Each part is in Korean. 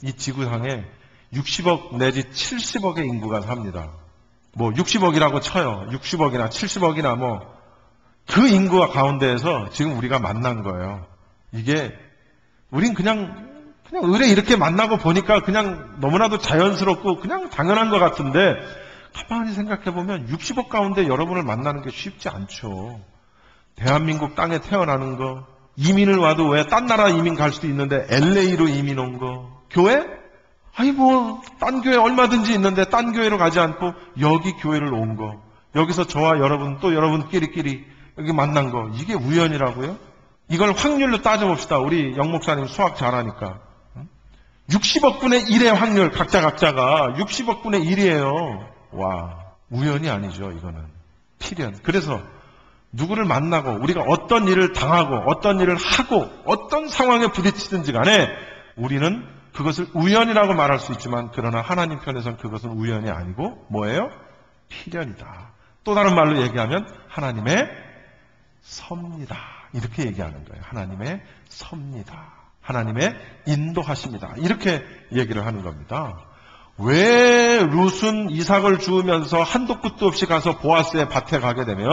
이 지구상에 60억 내지 70억의 인구가 삽니다. 뭐 60억이라고 쳐요. 60억이나 70억이나 뭐 그 인구가 가운데에서 지금 우리가 만난 거예요. 이게 우린 그냥 의뢰 이렇게 만나고 보니까 그냥 너무나도 자연스럽고 그냥 당연한 것 같은데 가만히 생각해보면 60억 가운데 여러분을 만나는 게 쉽지 않죠. 대한민국 땅에 태어나는 거, 이민을 와도 왜 딴 나라 이민 갈 수도 있는데 LA로 이민 온 거, 교회? 아니 뭐 딴 교회 얼마든지 있는데 딴 교회로 가지 않고 여기 교회를 온 거, 여기서 저와 여러분 또 여러분끼리 여기 만난 거, 이게 우연이라고요? 이걸 확률로 따져봅시다. 우리 영 목사님 수학 잘하니까. 60억 분의 1의 확률, 각자가 60억 분의 1이에요. 와, 우연이 아니죠, 이거는. 필연. 그래서 누구를 만나고 우리가 어떤 일을 당하고 어떤 일을 하고 어떤 상황에 부딪히든지 간에 우리는 그것을 우연이라고 말할 수 있지만 그러나 하나님 편에서는 그것은 우연이 아니고 뭐예요? 필연이다. 또 다른 말로 얘기하면 하나님의 섭니다. 이렇게 얘기하는 거예요. 하나님의 섭니다. 하나님의 인도하십니다. 이렇게 얘기를 하는 겁니다. 왜 룻은 이삭을 주우면서 한도 끝도 없이 가서 보아스의 밭에 가게 되며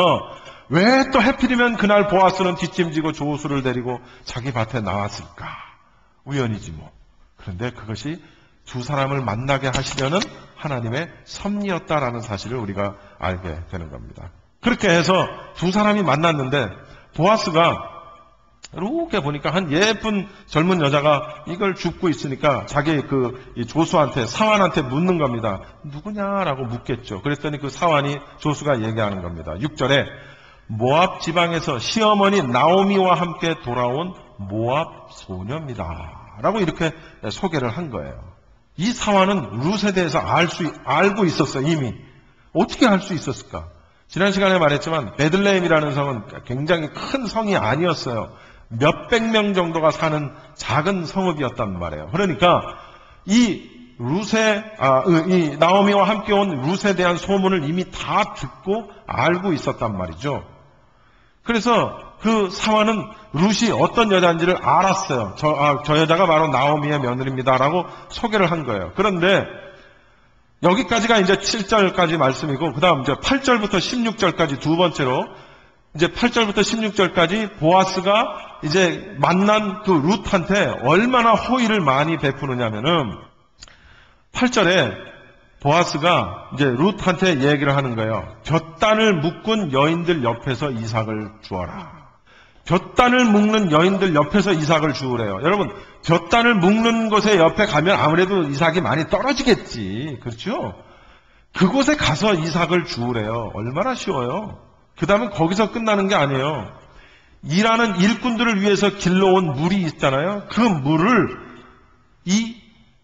왜 또 해필이면 그날 보아스는 뒷짐지고 조수를 데리고 자기 밭에 나왔을까? 우연이지 뭐. 그런데 그것이 두 사람을 만나게 하시려는 하나님의 섭리였다라는 사실을 우리가 알게 되는 겁니다. 그렇게 해서 두 사람이 만났는데 보아스가 이렇게 보니까 한 예쁜 젊은 여자가 이걸 줍고 있으니까 자기 이 조수한테, 사환한테 묻는 겁니다. 누구냐라고 묻겠죠. 그랬더니 그 사환이 조수가 얘기하는 겁니다. 6절에 모압 지방에서 시어머니 나오미와 함께 돌아온 모압 소녀입니다. 라고 이렇게 소개를 한 거예요. 이 사환은 룻에 대해서 알고 있었어요, 이미. 어떻게 알 수 있었을까? 지난 시간에 말했지만 베들레헴이라는 성은 굉장히 큰 성이 아니었어요. 몇백 명 정도가 사는 작은 성읍이었단 말이에요. 그러니까 이 나오미와 함께 온 룻에 대한 소문을 이미 다 듣고 알고 있었단 말이죠. 그래서 그 사환은 룻이 어떤 여자인지를 알았어요. 저 여자가 바로 나오미의 며느리입니다라고 소개를 한 거예요. 그런데 여기까지가 이제 7절까지 말씀이고, 그 다음 이제 8절부터 16절까지 두 번째로, 이제 8절부터 16절까지 보아스가 이제 만난 그 룻한테 얼마나 호의를 많이 베푸느냐면은, 8절에 보아스가 이제 룻한테 얘기를 하는 거예요. 곁단을 묶은 여인들 옆에서 이삭을 주어라. 곁단을 묶는 여인들 옆에서 이삭을 주우래요. 여러분, 곁단을 묶는 곳에 옆에 가면 아무래도 이삭이 많이 떨어지겠지. 그렇죠? 그곳에 가서 이삭을 주우래요. 얼마나 쉬워요. 그 다음에 거기서 끝나는 게 아니에요. 일하는 일꾼들을 위해서 길러온 물이 있잖아요. 그 물을 이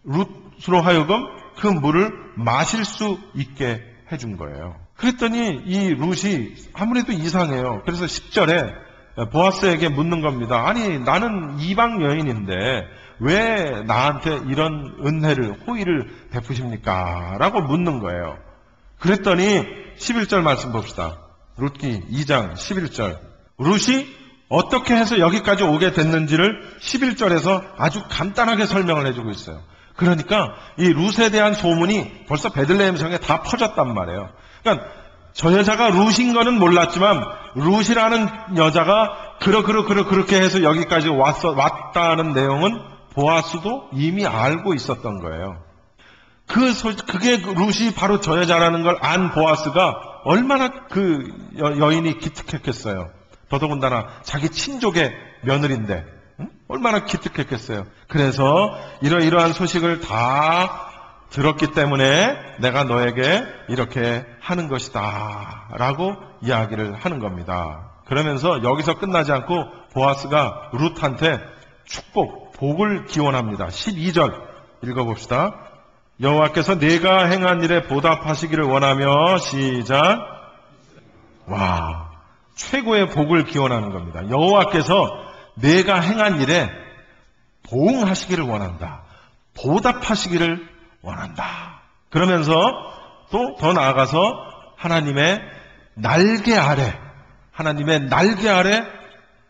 룻으로 하여금 그 물을 마실 수 있게 해준 거예요. 그랬더니 이 룻이 아무래도 이상해요. 그래서 10절에 보아스에게 묻는 겁니다. 아니, 나는 이방 여인인데 왜 나한테 이런 은혜를, 호의를 베푸십니까? 라고 묻는 거예요. 그랬더니 11절 말씀 봅시다. 룻기 2장 11절. 룻이 어떻게 해서 여기까지 오게 됐는지를 11절에서 아주 간단하게 설명을 해주고 있어요. 그러니까 이 룻에 대한 소문이 벌써 베들레헴 성에 다 퍼졌단 말이에요. 그러니까 저 여자가 룻인 거는 몰랐지만 룻이라는 여자가 그렇게 해서 여기까지 왔다는 내용은 보아스도 이미 알고 있었던 거예요. 그게 룻이 바로 저 여자라는 걸 안 보아스가 얼마나 그 여인이 기특했겠어요. 더더군다나 자기 친족의 며느리인데 얼마나 기특했겠어요. 그래서 이러한 소식을 다 들었기 때문에 내가 너에게 이렇게 하는 것이다 라고 이야기를 하는 겁니다. 그러면서 여기서 끝나지 않고 보아스가 룻한테 축복, 복을 기원합니다. 12절 읽어봅시다. 여호와께서 내가 행한 일에 보답하시기를 원하며 시작. 와, 최고의 복을 기원하는 겁니다. 여호와께서 내가 행한 일에 보응하시기를 원한다. 보답하시기를 원한다. 그러면서 또 더 나아가서 하나님의 날개 아래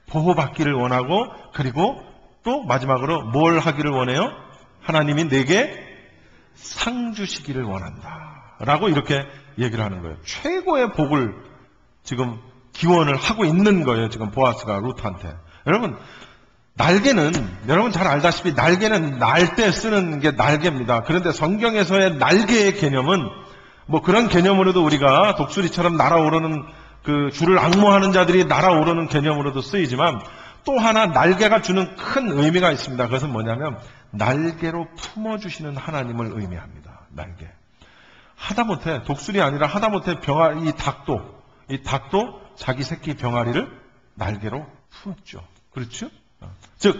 보호받기를 원하고, 그리고 또 마지막으로 뭘 하기를 원해요? 하나님이 내게 상 주시기를 원한다. 라고 이렇게 얘기를 하는 거예요. 최고의 복을 지금 기원을 하고 있는 거예요. 지금 보아스가 룻한테. 여러분, 날개는 여러분 잘 알다시피 날개는 날 때 쓰는 게 날개입니다. 그런데 성경에서의 날개의 개념은 뭐 그런 개념으로도 우리가 독수리처럼 날아오르는 그 주를 앙모하는 자들이 날아오르는 개념으로도 쓰이지만 또 하나 날개가 주는 큰 의미가 있습니다. 그것은 뭐냐면 날개로 품어주시는 하나님을 의미합니다. 날개. 하다못해 독수리 아니라 하다못해 병아리 이 닭도 자기 새끼 병아리를 날개로 품었죠. 그렇죠? 즉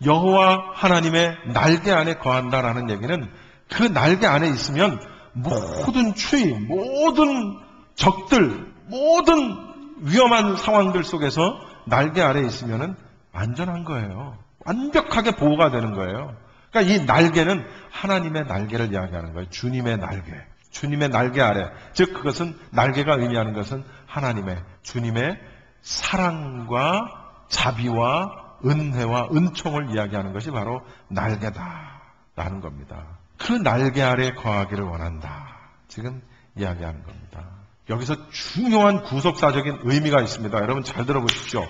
여호와 하나님의 날개 안에 거한다라는 얘기는 그 날개 안에 있으면 모든 추위, 모든 적들, 모든 위험한 상황들 속에서 날개 아래 있으면은 안전한 거예요. 완벽하게 보호가 되는 거예요. 그러니까 이 날개는 하나님의 날개를 이야기하는 거예요. 주님의 날개. 주님의 날개 아래. 즉 그것은 날개가 의미하는 것은 하나님의 주님의 사랑과 자비와 은혜와 은총을 이야기하는 것이 바로 날개다라는 겁니다. 그 날개 아래 거하기를 원한다. 지금 이야기하는 겁니다. 여기서 중요한 구속사적인 의미가 있습니다. 여러분 잘 들어보십시오.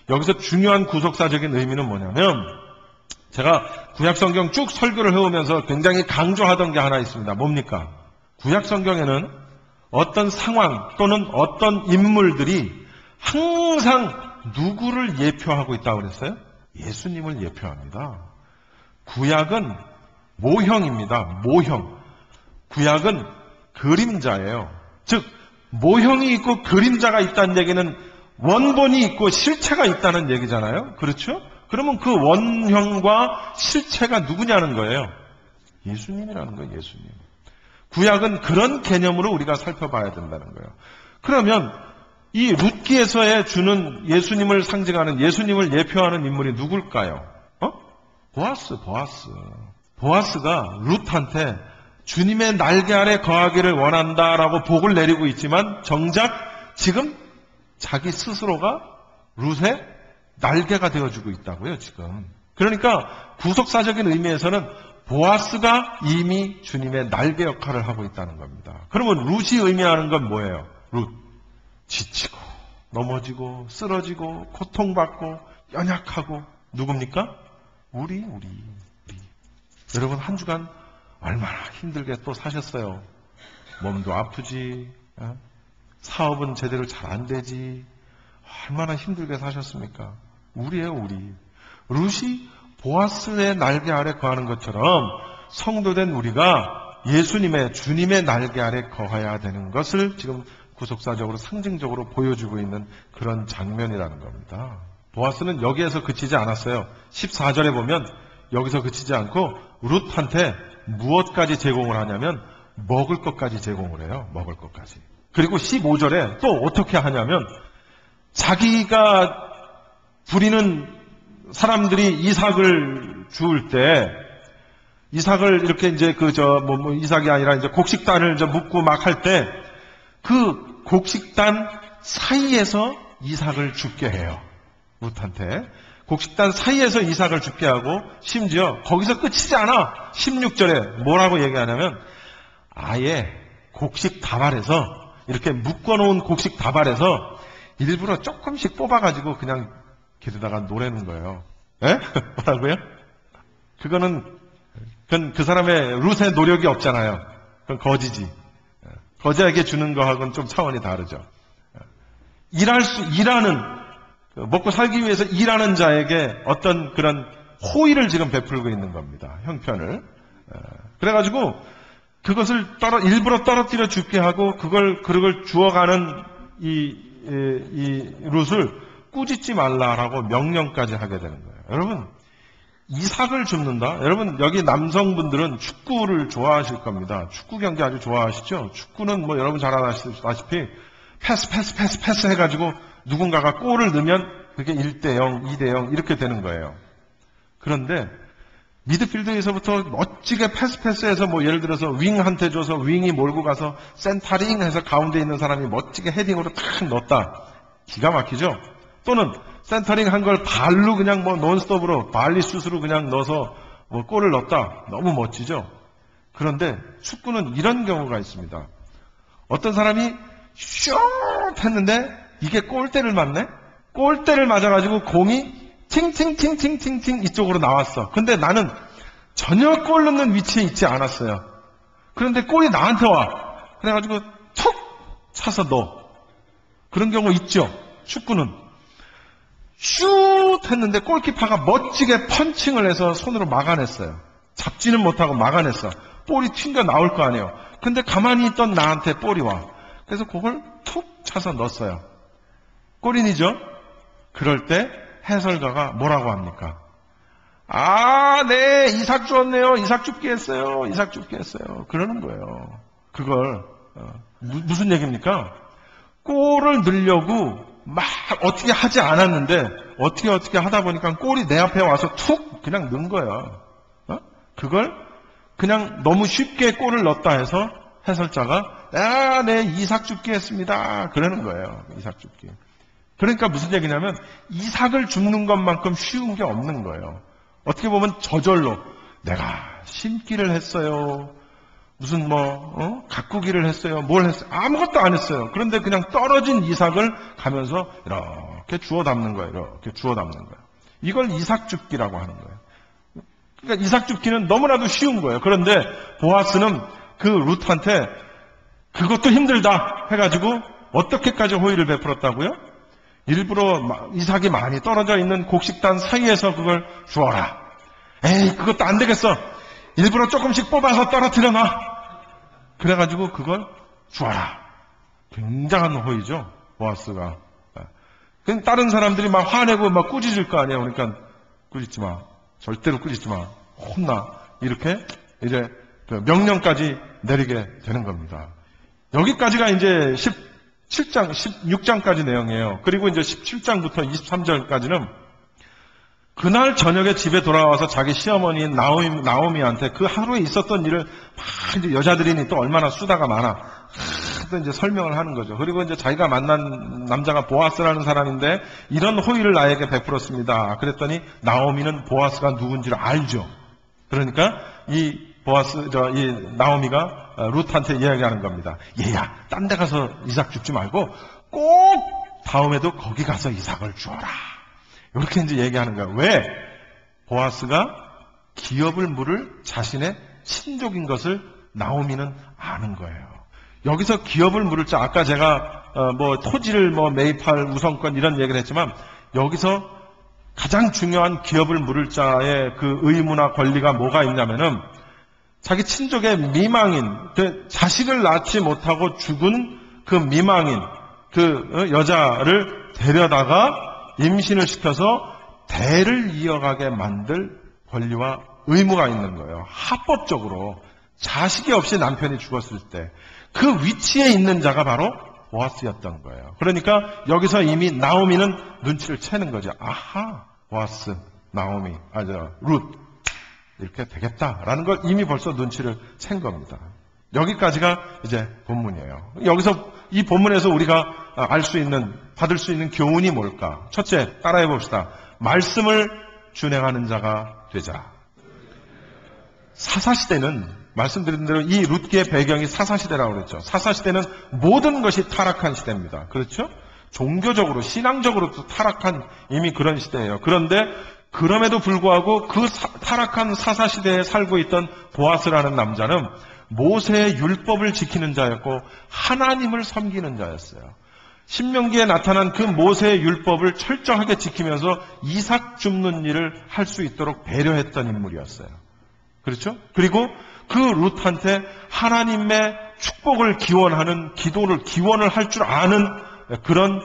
여기서 중요한 구속사적인 의미는 뭐냐면 제가 구약성경 쭉 설교를 해오면서 굉장히 강조하던 게 하나 있습니다. 뭡니까? 구약성경에는 어떤 상황 또는 어떤 인물들이 항상 누구를 예표하고 있다고 그랬어요? 예수님을 예표합니다. 구약은 모형입니다. 모형. 구약은 그림자예요. 즉 모형이 있고 그림자가 있다는 얘기는 원본이 있고 실체가 있다는 얘기잖아요. 그렇죠? 그러면 그 원형과 실체가 누구냐는 거예요. 예수님이라는 거예요. 예수님. 구약은 그런 개념으로 우리가 살펴봐야 된다는 거예요. 그러면 이 룻기에서의 주는 예수님을 상징하는 예수님을 예표하는 인물이 누굴까요? 보아스. 보아스가 룻한테 주님의 날개 아래 거하기를 원한다라고 복을 내리고 있지만 정작 지금 자기 스스로가 룻의 날개가 되어주고 있다고요, 지금. 그러니까 구속사적인 의미에서는 보아스가 이미 주님의 날개 역할을 하고 있다는 겁니다. 그러면 룻이 의미하는 건 뭐예요? 룻. 지치고, 넘어지고, 쓰러지고, 고통받고, 연약하고, 누굽니까? 우리. 여러분, 한 주간 얼마나 힘들게 또 사셨어요. 몸도 아프지, 사업은 제대로 잘 안 되지, 얼마나 힘들게 사셨습니까? 우리예요, 우리. 룻이 보아스의 날개 아래 거하는 것처럼 성도된 우리가 예수님의, 주님의 날개 아래 거해야 되는 것을 지금 구속사적으로 상징적으로 보여주고 있는 그런 장면이라는 겁니다. 보아스는 여기에서 그치지 않았어요. 14절에 보면 여기서 그치지 않고 룻한테 무엇까지 제공을 하냐면 먹을 것까지 제공을 해요. 먹을 것까지. 그리고 15절에 또 어떻게 하냐면 자기가 부리는 사람들이 이삭을 주울 때 이삭을 이렇게 이제 이삭이 아니라 이제 곡식단을 이제 묻고 막 할 때 그 곡식단 사이에서 이삭을 죽게 해요. 룻한테. 곡식단 사이에서 이삭을 죽게 하고 심지어 거기서 끝이지 않아. 16절에 뭐라고 얘기하냐면 아예 곡식 다발에서 이렇게 묶어놓은 곡식 다발에서 일부러 조금씩 뽑아가지고 그냥 길에다가 노래는 거예요. 에? 뭐라고요? 그건 그 사람의 룻의 노력이 없잖아요. 그건 거지지. 거지에게 주는 거하고는 좀 차원이 다르죠. 먹고 살기 위해서 일하는 자에게 어떤 그런 호의를 지금 베풀고 있는 겁니다. 형편을. 그래가지고 그것을 일부러 떨어뜨려 죽게 하고 그걸 주워가는 이 룻을 꾸짖지 말라라고 명령까지 하게 되는 거예요. 여러분, 이삭을 줍는다? 여러분, 여기 남성분들은 축구를 좋아하실 겁니다. 축구 경기 아주 좋아하시죠? 축구는 뭐 여러분 잘 아시다시피 패스 해가지고 누군가가 골을 넣으면 그게 1대0, 2대0 이렇게 되는 거예요. 그런데 미드필드에서부터 멋지게 패스해서 뭐 예를 들어서 윙한테 줘서 윙이 몰고 가서 센터링 해서 가운데 있는 사람이 멋지게 헤딩으로 탁 넣었다. 기가 막히죠? 또는 센터링 한 걸 발로 그냥 뭐 논스톱으로 발리슛으로 그냥 넣어서 뭐 골을 넣었다. 너무 멋지죠? 그런데 축구는 이런 경우가 있습니다. 어떤 사람이 슛 했는데 이게 골대를 맞네? 골대를 맞아가지고 공이 팅팅팅팅팅팅 이쪽으로 나왔어. 근데 나는 전혀 골 넣는 위치에 있지 않았어요. 그런데 골이 나한테 와. 그래가지고 툭 차서 넣어. 그런 경우 있죠. 축구는. 슛 했는데 골키퍼가 멋지게 펀칭을 해서 손으로 막아냈어요. 잡지는 못하고 막아냈어. 볼이 튕겨 나올 거 아니에요. 근데 가만히 있던 나한테 볼이 와. 그래서 그걸 툭 차서 넣었어요. 골인이죠? 그럴 때 해설가가 뭐라고 합니까? 아, 네, 이삭 주었네요. 이삭 줍기 했어요. 이삭 줍기 했어요. 그러는 거예요. 그걸 무슨 얘기입니까? 골을 넣으려고 막 어떻게 하지 않았는데 어떻게 하다 보니까 골이 내 앞에 와서 툭 그냥 넣은 거야. 그걸 그냥 너무 쉽게 골을 넣었다 해서 해설자가 아, 네, 이삭 줍기 했습니다. 그러는 거예요. 이삭 줍기. 그러니까 무슨 얘기냐면 이삭을 줍는 것만큼 쉬운 게 없는 거예요. 어떻게 보면 저절로 내가 심기를 했어요. 무슨 가꾸기를 했어요. 뭘 했어요. 아무것도 안 했어요. 그런데 그냥 떨어진 이삭을 가면서 이렇게 주워 담는 거예요. 이렇게 주워 담는 거예요. 이걸 이삭 줍기라고 하는 거예요. 그러니까 이삭 줍기는 너무나도 쉬운 거예요. 그런데 보아스는 그 룻한테 그것도 힘들다 해가지고 어떻게까지 호의를 베풀었다고요? 일부러 이삭이 많이 떨어져 있는 곡식단 사이에서 그걸 주어라. 에이, 그것도 안 되겠어. 일부러 조금씩 뽑아서 떨어뜨려 놔. 그래가지고 그걸 주어라. 굉장한 호의죠, 보아스가. 그럼 다른 사람들이 막 화내고 막 꾸짖을 거 아니에요. 그러니까 꾸짖지 마. 절대로 꾸짖지 마. 혼나. 이렇게 이제 명령까지 내리게 되는 겁니다. 여기까지가 이제 17장, 16장까지 내용이에요. 그리고 이제 17장부터 23절까지는 그날 저녁에 집에 돌아와서 자기 시어머니인 나오미한테 그 하루에 있었던 일을 막 이제 여자들이니 또 얼마나 수다가 많아. 또 이제 설명을 하는 거죠. 그리고 이제 자기가 만난 남자가 보아스라는 사람인데 이런 호의를 나에게 베풀었습니다. 그랬더니 나오미는 보아스가 누군지를 알죠. 그러니까 이 나오미가 룻한테 이야기하는 겁니다. 얘야, 딴 데 가서 이삭 줍지 말고 꼭 다음에도 거기 가서 이삭을 주어라. 이렇게 이제 얘기하는 거예요. 왜? 보아스가 기업을 물을 자신의 친족인 것을 나오미는 아는 거예요. 여기서 기업을 물을 자, 아까 제가 토지를 매입할 우선권 이런 얘기를 했지만 여기서 가장 중요한 기업을 물을 자의 그 의무나 권리가 뭐가 있냐면은 자기 친족의 미망인, 자식을 낳지 못하고 죽은 그 미망인, 그 여자를 데려다가 임신을 시켜서 대를 이어가게 만들 권리와 의무가 있는 거예요. 합법적으로. 자식이 없이 남편이 죽었을 때 그 위치에 있는 자가 바로 보아스였던 거예요. 그러니까 여기서 이미 나오미는 눈치를 채는 거죠. 아하, 보아스, 나오미, 룻. 이렇게 되겠다라는 걸 이미 벌써 눈치를 챈 겁니다. 여기까지가 이제 본문이에요. 여기서 이 본문에서 우리가 알 수 있는, 받을 수 있는 교훈이 뭘까? 첫째, 따라해 봅시다. 말씀을 준행하는 자가 되자. 사사시대는 말씀드린 대로 이 룻기의 배경이 사사시대라고 그랬죠. 사사시대는 모든 것이 타락한 시대입니다. 그렇죠? 종교적으로, 신앙적으로도 타락한 이미 그런 시대예요. 그런데 그럼에도 불구하고 그 타락한 사사시대에 살고 있던 보아스라는 남자는 모세의 율법을 지키는 자였고 하나님을 섬기는 자였어요. 신명기에 나타난 그 모세의 율법을 철저하게 지키면서 이삭 줍는 일을 할 수 있도록 배려했던 인물이었어요. 그렇죠? 그리고 그 룻한테 하나님의 축복을 기원하는 기원을 할 줄 아는 그런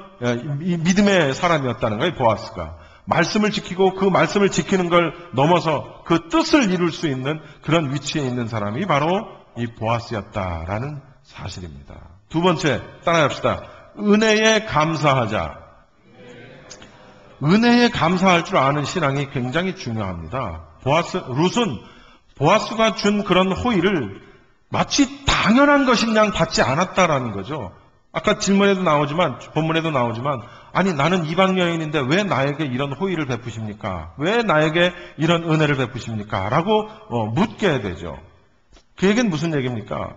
믿음의 사람이었다는 거예요, 보아스가. 말씀을 지키고 그 말씀을 지키는 걸 넘어서 그 뜻을 이룰 수 있는 그런 위치에 있는 사람이 바로 이 보아스였다라는 사실입니다. 두 번째, 따라합시다. 은혜에 감사하자. 은혜에 감사할 줄 아는 신앙이 굉장히 중요합니다. 룻은 보아스가 준 그런 호의를 마치 당연한 것인 양 받지 않았다라는 거죠. 아까 질문에도 나오지만, 본문에도 나오지만, 아니 나는 이방 여인인데 왜 나에게 이런 호의를 베푸십니까? 왜 나에게 이런 은혜를 베푸십니까? 라고 묻게 되죠. 그 얘기는 무슨 얘기입니까?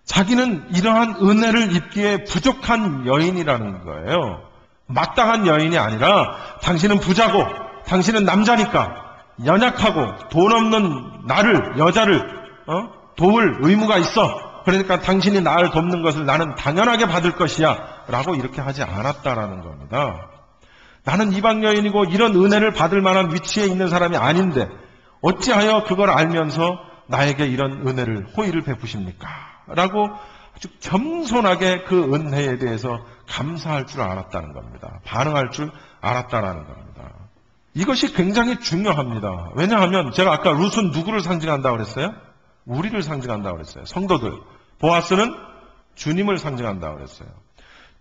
자기는 이러한 은혜를 입기에 부족한 여인이라는 거예요. 마땅한 여인이 아니라 당신은 부자고 당신은 남자니까 연약하고 돈 없는 나를 여자를 도울 의무가 있어. 그러니까 당신이 나를 돕는 것을 나는 당연하게 받을 것이야 라고 이렇게 하지 않았다라는 겁니다. 나는 이방 여인이고 이런 은혜를 받을 만한 위치에 있는 사람이 아닌데 어찌하여 그걸 알면서 나에게 이런 은혜를 호의를 베푸십니까? 라고 아주 겸손하게 그 은혜에 대해서 감사할 줄 알았다는 겁니다. 반응할 줄 알았다라는 겁니다. 이것이 굉장히 중요합니다. 왜냐하면 제가 아까 룻은 누구를 상징한다고 그랬어요? 우리를 상징한다고 그랬어요. 성도들. 보아스는 주님을 상징한다고 그랬어요.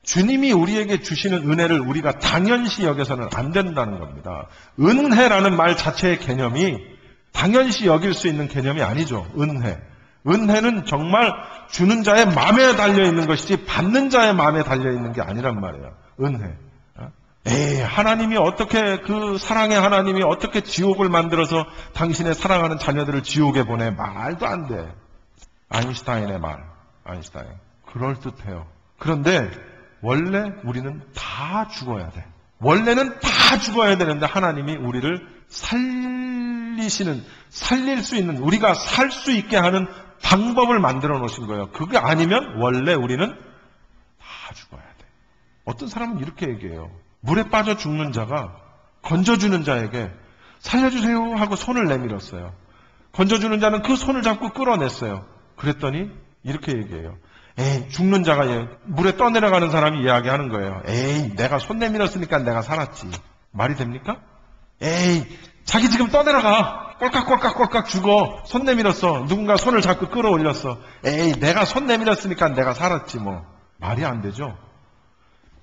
주님이 우리에게 주시는 은혜를 우리가 당연시 여겨서는 안 된다는 겁니다. 은혜라는 말 자체의 개념이 당연시 여길 수 있는 개념이 아니죠. 은혜. 은혜는 정말 주는 자의 마음에 달려있는 것이지 받는 자의 마음에 달려있는 게 아니란 말이에요. 은혜. 하나님이 어떻게 그 사랑의 하나님이 어떻게 지옥을 만들어서 당신의 사랑하는 자녀들을 지옥에 보내? 말도 안 돼. 아인슈타인의 말. 아인슈타인. 그럴듯해요. 그런데 원래 우리는 다 죽어야 돼. 원래는 다 죽어야 되는데 하나님이 우리를 살릴 수 있는, 우리가 살 수 있게 하는 방법을 만들어 놓으신 거예요. 그게 아니면 원래 우리는 다 죽어야 돼. 어떤 사람은 이렇게 얘기해요. 물에 빠져 죽는 자가 건져주는 자에게 살려주세요 하고 손을 내밀었어요. 건져주는 자는 그 손을 잡고 끌어냈어요. 그랬더니 이렇게 얘기해요. 죽는 자가 물에 떠내려가는 사람이 이야기하는 거예요. 내가 손 내밀었으니까 내가 살았지. 말이 됩니까? 자기 지금 떠내려가. 꼴깍꼴깍꼴깍 죽어. 손 내밀었어. 누군가 손을 잡고 끌어올렸어. 내가 손 내밀었으니까 내가 살았지 뭐. 말이 안 되죠.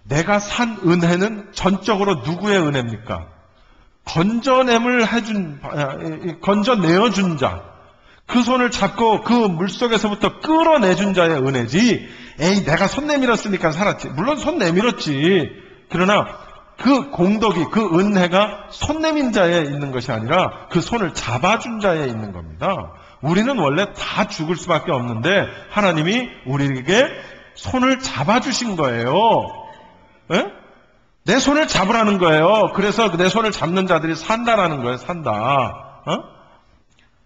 내가 산 은혜는 전적으로 누구의 은혜입니까? 건져내어준 자. 그 손을 잡고 그 물속에서부터 끌어내준 자의 은혜지. 내가 손 내밀었으니까 살았지. 물론 손 내밀었지. 그러나 그 공덕이, 그 은혜가 손 내민 자에 있는 것이 아니라 그 손을 잡아준 자에 있는 겁니다. 우리는 원래 다 죽을 수밖에 없는데 하나님이 우리에게 손을 잡아주신 거예요. 내 손을 잡으라는 거예요. 그래서 내 손을 잡는 자들이 산다라는 거예요. 산다.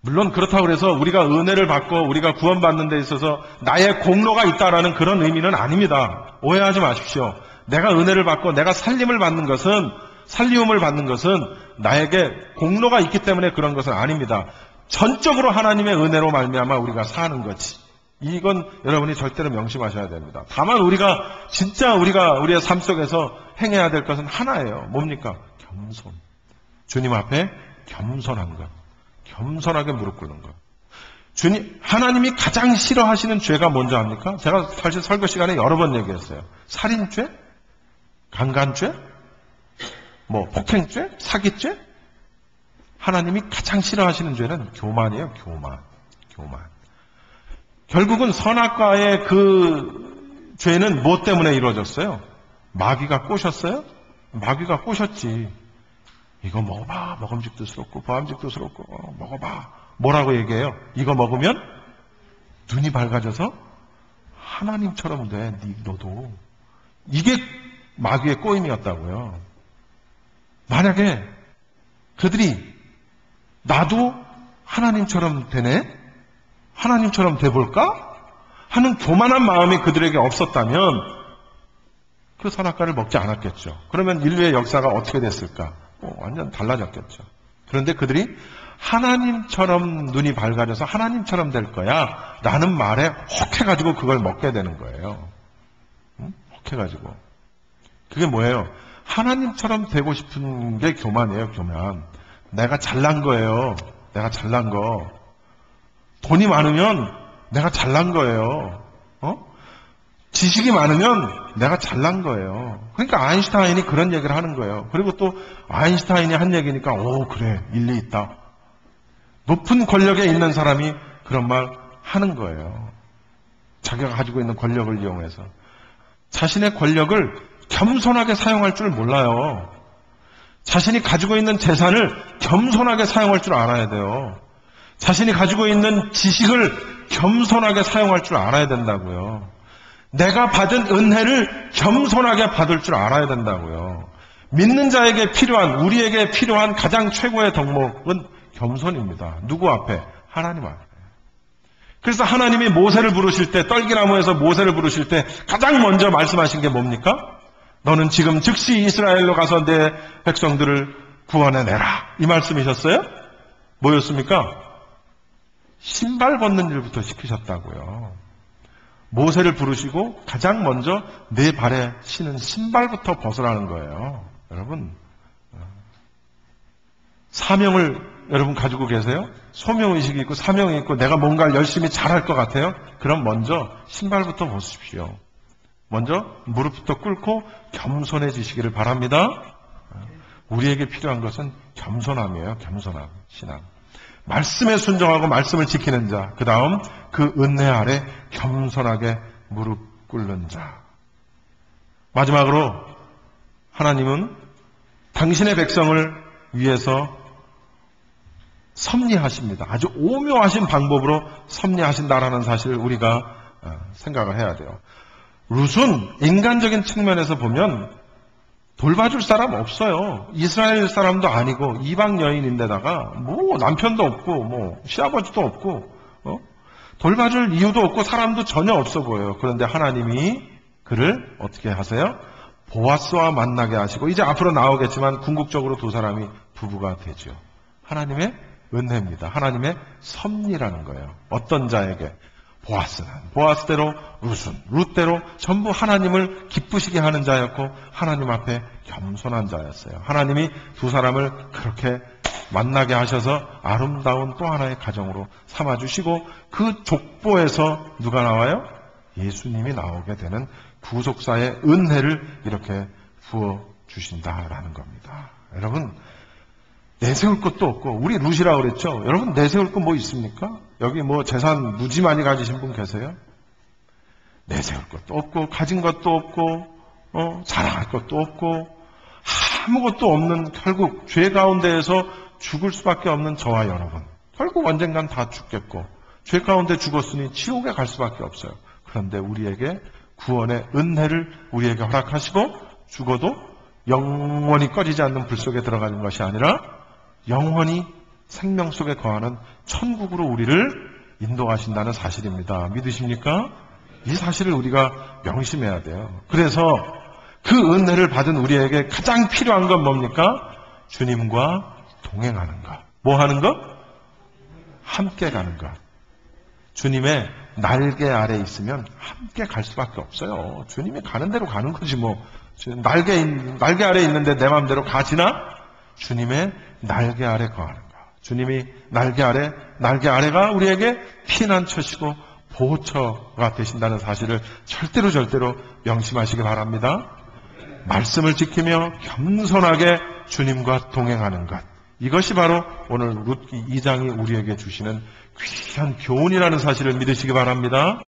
물론 그렇다고 해서 우리가 은혜를 받고 우리가 구원받는 데 있어서 나의 공로가 있다라는 그런 의미는 아닙니다. 오해하지 마십시오. 내가 은혜를 받고 내가 살림을 받는 것은, 살리움을 받는 것은 나에게 공로가 있기 때문에 그런 것은 아닙니다. 전적으로 하나님의 은혜로 말미암아 우리가 사는 거지. 이건 여러분이 절대로 명심하셔야 됩니다. 다만 진짜 우리가 우리의 삶 속에서 행해야 될 것은 하나예요. 뭡니까? 겸손. 주님 앞에 겸손한 것. 겸손하게 무릎 꿇는 것. 하나님이 가장 싫어하시는 죄가 뭔지 압니까? 제가 사실 설교 시간에 여러 번 얘기했어요. 살인죄? 강간죄? 폭행죄? 사기죄? 하나님이 가장 싫어하시는 죄는 교만이에요. 교만. 결국은 선악과의 그 죄는 무엇 때문에 이루어졌어요? 마귀가 꼬셨어요? 마귀가 꼬셨지. 이거 먹어봐. 먹음직도 스럽고 보암직도 스럽고 먹어봐. 뭐라고 얘기해요? 이거 먹으면 눈이 밝아져서 하나님처럼 돼. 너도. 이게 마귀의 꼬임이었다고요. 만약에 그들이 나도 하나님처럼 되네? 하나님처럼 돼볼까? 하는 교만한 마음이 그들에게 없었다면 그 선악과를 먹지 않았겠죠. 그러면 인류의 역사가 어떻게 됐을까? 완전 달라졌겠죠. 그런데 그들이 하나님처럼 눈이 밝아져서 하나님처럼 될 거야 라는 말에 혹해가지고 그걸 먹게 되는 거예요. 혹해가지고. 그게 뭐예요? 하나님처럼 되고 싶은 게 교만이에요. 교만. 내가 잘난 거예요. 내가 잘난 거. 돈이 많으면 내가 잘난 거예요. 지식이 많으면 내가 잘난 거예요. 그러니까 아인슈타인이 그런 얘기를 하는 거예요. 그리고 또 아인슈타인이 한 얘기니까 그래, 일리 있다. 높은 권력에 있는 사람이 그런 말 하는 거예요. 자기가 가지고 있는 권력을 이용해서. 자신의 권력을 겸손하게 사용할 줄 몰라요. 자신이 가지고 있는 재산을 겸손하게 사용할 줄 알아야 돼요. 자신이 가지고 있는 지식을 겸손하게 사용할 줄 알아야 된다고요. 내가 받은 은혜를 겸손하게 받을 줄 알아야 된다고요. 믿는 자에게 필요한, 우리에게 필요한 가장 최고의 덕목은 겸손입니다. 누구 앞에? 하나님 앞에. 그래서 하나님이 모세를 부르실 때, 떨기나무에서 모세를 부르실 때 가장 먼저 말씀하신 게 뭡니까? 너는 지금 즉시 이스라엘로 가서 내 백성들을 구원해내라. 이 말씀이셨어요? 뭐였습니까? 신발 벗는 일부터 시키셨다고요. 모세를 부르시고 가장 먼저 내 발에 신은 신발부터 벗으라는 거예요. 여러분, 사명을 여러분 가지고 계세요? 소명의식이 있고 사명이 있고 내가 뭔가를 열심히 잘할 것 같아요? 그럼 먼저 신발부터 벗으십시오. 먼저 무릎부터 꿇고 겸손해지시기를 바랍니다. 우리에게 필요한 것은 겸손함이에요. 겸손함, 신앙. 말씀에 순종하고 말씀을 지키는 자, 그 다음 그 은혜 아래 겸손하게 무릎 꿇는 자. 마지막으로 하나님은 당신의 백성을 위해서 섭리하십니다. 아주 오묘하신 방법으로 섭리하신다라는 사실을 우리가 생각을 해야 돼요. 룻은 인간적인 측면에서 보면 돌봐줄 사람 없어요. 이스라엘 사람도 아니고 이방 여인인데다가 뭐 남편도 없고 뭐 시아버지도 없고 돌봐줄 이유도 없고 사람도 전혀 없어 보여요. 그런데 하나님이 그를 어떻게 하세요? 보아스와 만나게 하시고 이제 앞으로 나오겠지만 궁극적으로 두 사람이 부부가 되죠. 하나님의 은혜입니다. 하나님의 섭리라는 거예요. 어떤 자에게? 보아스는 보아스대로, 룻은 룻대로 전부 하나님을 기쁘시게 하는 자였고 하나님 앞에 겸손한 자였어요. 하나님이 두 사람을 그렇게 만나게 하셔서 아름다운 또 하나의 가정으로 삼아주시고 그 족보에서 누가 나와요? 예수님이 나오게 되는 구속사의 은혜를 이렇게 부어주신다라는 겁니다. 여러분, 내세울 것도 없고 우리 룻이라고 그랬죠. 여러분 내세울 거 뭐 있습니까? 여기 뭐 재산 무지 많이 가지신 분 계세요? 내세울 것도 없고 가진 것도 없고 자랑할 것도 없고 아무것도 없는 결국 죄 가운데에서 죽을 수밖에 없는 저와 여러분. 결국 언젠간 다 죽겠고 죄 가운데 죽었으니 지옥에 갈 수밖에 없어요. 그런데 우리에게 구원의 은혜를 우리에게 허락하시고 죽어도 영원히 꺼지지 않는 불 속에 들어가는 것이 아니라 영원히 생명 속에 거하는 천국으로 우리를 인도하신다는 사실입니다. 믿으십니까? 이 사실을 우리가 명심해야 돼요. 그래서 그 은혜를 받은 우리에게 가장 필요한 건 뭡니까? 주님과 동행하는 것. 뭐 하는 것? 함께 가는 것. 주님의 날개 아래 있으면 함께 갈 수밖에 없어요. 주님이 가는 대로 가는 거지 뭐. 날개 아래 있는데 내 마음대로 가지나? 주님의 날개 아래 거하는 것. 주님이 날개 아래가 우리에게 피난처시고 보호처가 되신다는 사실을 절대로 명심하시기 바랍니다. 말씀을 지키며 겸손하게 주님과 동행하는 것. 이것이 바로 오늘 룻기 2장이 우리에게 주시는 귀한 교훈이라는 사실을 믿으시기 바랍니다.